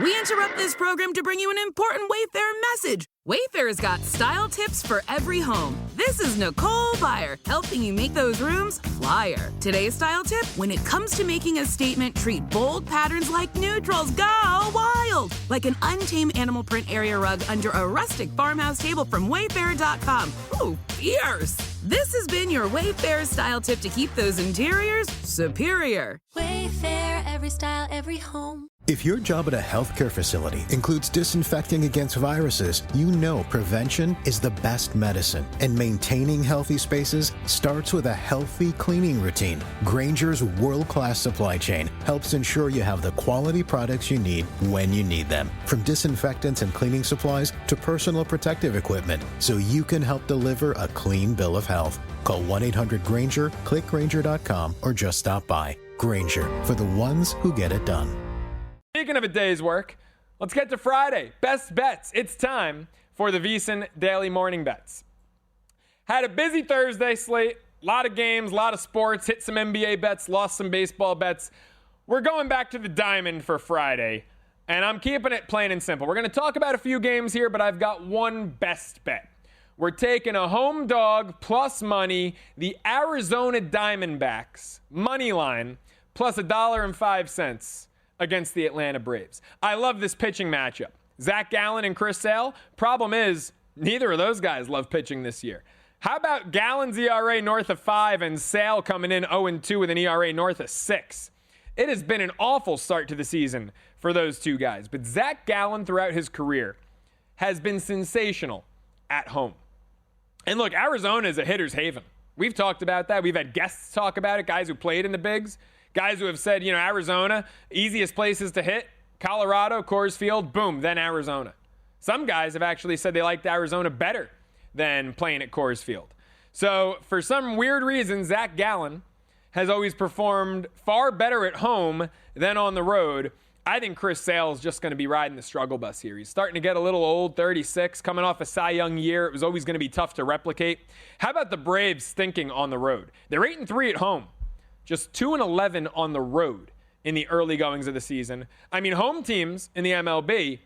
We interrupt this program to bring you an important Wayfair message. Wayfair's got style tips for every home. This is Nicole Byer, helping you make those rooms flyer. Today's style tip: when it comes to making a statement, treat bold patterns like neutrals. Go wild! Like an untamed animal print area rug under a rustic farmhouse table from Wayfair.com. Ooh, fierce! This has been your Wayfair style tip to keep those interiors superior. Wayfair, every style, every home. If your job at a healthcare facility includes disinfecting against viruses, you know prevention is the best medicine. And maintaining healthy spaces starts with a healthy cleaning routine. Grainger's world-class supply chain helps ensure you have the quality products you need when you need them. From disinfectants and cleaning supplies to personal protective equipment, so you can help deliver a clean bill of health. Call 1-800-GRAINGER, click Grainger.com, or just stop by. Grainger, for the ones who get it done. Speaking of a day's work, let's get to Friday. Best bets. It's time for the VSiN Daily Morning Bets. Had a busy Thursday slate. A lot of games, a lot of sports. Hit some NBA bets, lost some baseball bets. We're going back to the diamond for Friday, and I'm keeping it plain and simple. We're going to talk about a few games here, but I've got one best bet. We're taking a home dog plus money, the Arizona Diamondbacks money line plus $1.05 against the Atlanta Braves. I love this pitching matchup. Zach Gallen and Chris Sale. Problem is, neither of those guys love pitching this year. How about Gallen's ERA north of 5 and Sale coming in 0-2 with an ERA north of 6? It has been an awful start to the season for those two guys. But Zach Gallen throughout his career has been sensational at home. And look, Arizona is a hitter's haven. We've talked about that. We've had guests talk about it, guys who played in the bigs. Guys who have said, Arizona, easiest places to hit, Colorado, Coors Field, boom, then Arizona. Some guys have actually said they liked Arizona better than playing at Coors Field. So for some weird reason, Zach Gallen has always performed far better at home than on the road. I think Chris Sale is just going to be riding the struggle bus here. He's starting to get a little old, 36, coming off a Cy Young year. It was always going to be tough to replicate. How about the Braves stinking on the road? They're 8-3 at home. Just 2-11 on the road in the early goings of the season. I mean, home teams in the MLB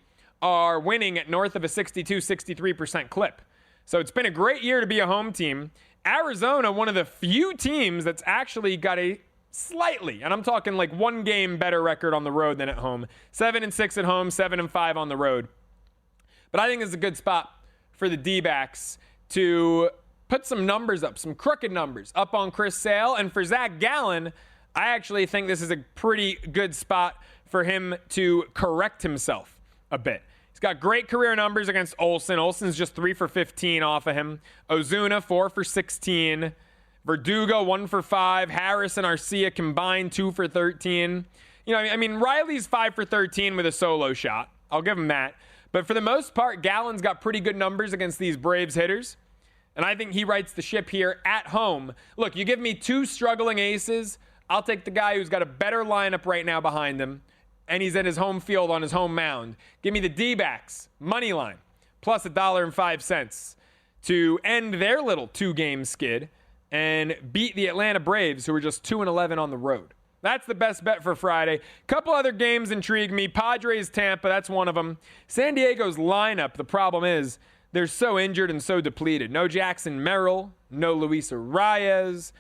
are winning at north of a 62-63% clip. So it's been a great year to be a home team. Arizona, one of the few teams that's actually got a slightly, and I'm talking like one game better record on the road than at home. 7-6 at home, 7-5 on the road. But I think it's a good spot for the D-backs to put some numbers up, some crooked numbers up on Chris Sale. And for Zach Gallen, I actually think this is a pretty good spot for him to correct himself a bit. He's got great career numbers against Olsen. Olsen's just 3 for 15 off of him. Ozuna, 4 for 16. Verdugo, 1 for 5. Harris and Arcia combined 2 for 13. Riley's 5 for 13 with a solo shot. I'll give him that. But for the most part, Gallen's got pretty good numbers against these Braves hitters. And I think he rights the ship here at home. Look, you give me two struggling aces, I'll take the guy who's got a better lineup right now behind him, and he's in his home field on his home mound. Give me the D-backs, money line, plus $1.05 to end their little two-game skid and beat the Atlanta Braves, who are just 2-11 on the road. That's the best bet for Friday. Couple other games intrigue me. Padres, Tampa, that's one of them. San Diego's lineup, the problem is, they're so injured and so depleted. No Jackson Merrill, no Luis Arias.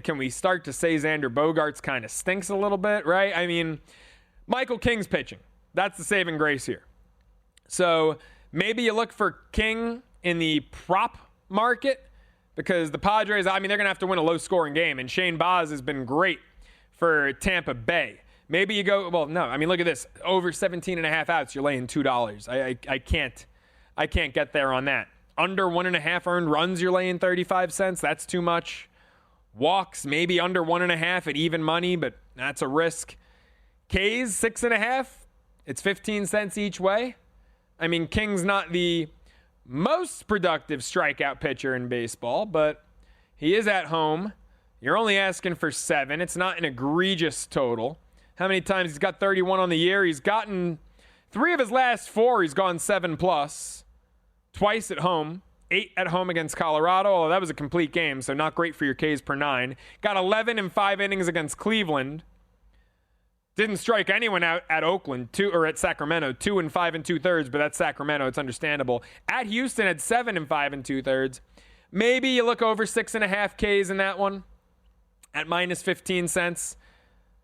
Can we start to say Xander Bogaerts kind of stinks a little bit, right? I mean, Michael King's pitching. That's the saving grace here. So maybe you look for King in the prop market because the Padres, they're going to have to win a low-scoring game, and Shane Baz has been great for Tampa Bay. Maybe you go, look at this. Over 17.5 outs, you're laying $2. I can't get there on that. Under 1.5 earned runs, you're laying 35 cents. That's too much. Walks, maybe under 1.5 at even money, but that's a risk. K's 6.5. It's 15 cents each way. King's not the most productive strikeout pitcher in baseball, but he is at home. You're only asking for 7. It's not an egregious total. How many times he's got 31 on the year? He's gotten 3 of his last 4. He's gone 7+. Twice at home, 8 at home against Colorado, although that was a complete game, so not great for your Ks per 9. Got 11 in 5 innings against Cleveland. Didn't strike anyone out at Oakland, at Sacramento, 2 and 5 2/3, but that's Sacramento. It's understandable. At Houston, had 7 and 5 2/3. Maybe you look over 6.5 Ks in that one at minus 15 cents.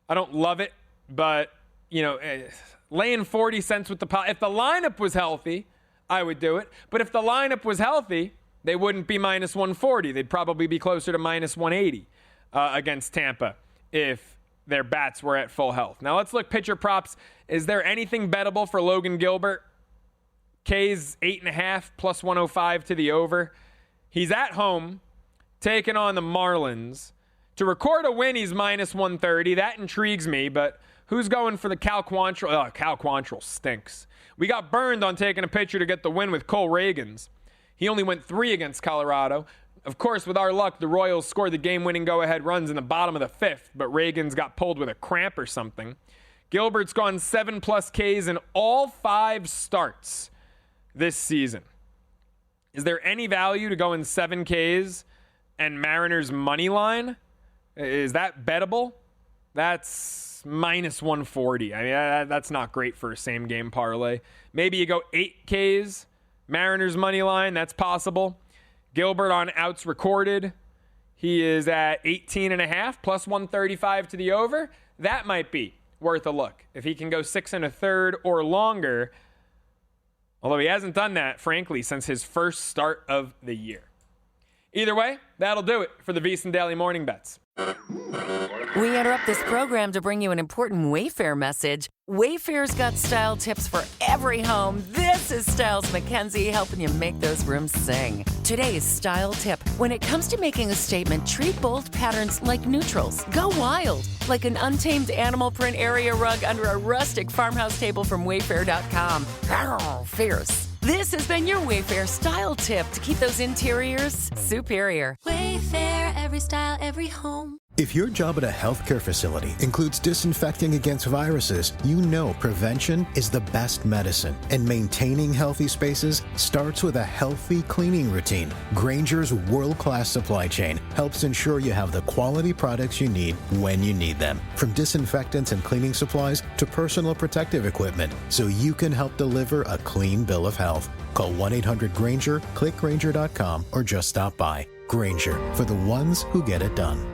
I don't love it, but laying 40 cents with the if the lineup was healthy, I would do it. But if the lineup was healthy, they wouldn't be minus 140. They'd probably be closer to minus 180 against Tampa if their bats were at full health. Now let's look pitcher props. Is there anything bettable for Logan Gilbert? K's 8.5 plus 105 to the over. He's at home taking on the Marlins. To record a win, he's minus 130. That intrigues me, but who's going for the Cal Quantrill? Oh, Cal Quantrill stinks. We got burned on taking a pitcher to get the win with Cole Reagans. He only went 3 against Colorado. Of course, with our luck, the Royals scored the game-winning go-ahead runs in the bottom of the 5th, but Reagans got pulled with a cramp or something. Gilbert's gone 7+ Ks in all 5 starts this season. Is there any value to go in 7 Ks and Mariners money line? Is that bettable? That's minus 140. I mean, that's not great for a same-game parlay. Maybe you go 8 Ks, Mariners money line. That's possible. Gilbert on outs recorded, he is at 18.5 plus 135 to the over. That might be worth a look if he can go 6 1/3 or longer. Although he hasn't done that, frankly, since his first start of the year. Either way, that'll do it for the VSiN Daily Morning Bets. We interrupt this program to bring you an important Wayfair message. Wayfair's got style tips for every home. This is Styles McKenzie helping you make those rooms sing. Today's style tip. When it comes to making a statement, treat bold patterns like neutrals. Go wild, like an untamed animal print area rug under a rustic farmhouse table from Wayfair.com. Arr, fierce. This has been your Wayfair style tip to keep those interiors superior. Wayfair, every style, every home. If your job at a healthcare facility includes disinfecting against viruses, you know prevention is the best medicine. And maintaining healthy spaces starts with a healthy cleaning routine. Grainger's world-class supply chain helps ensure you have the quality products you need when you need them. From disinfectants and cleaning supplies to personal protective equipment, so you can help deliver a clean bill of health. Call 1-800-GRAINGER, click Grainger.com, or just stop by. Grainger, for the ones who get it done.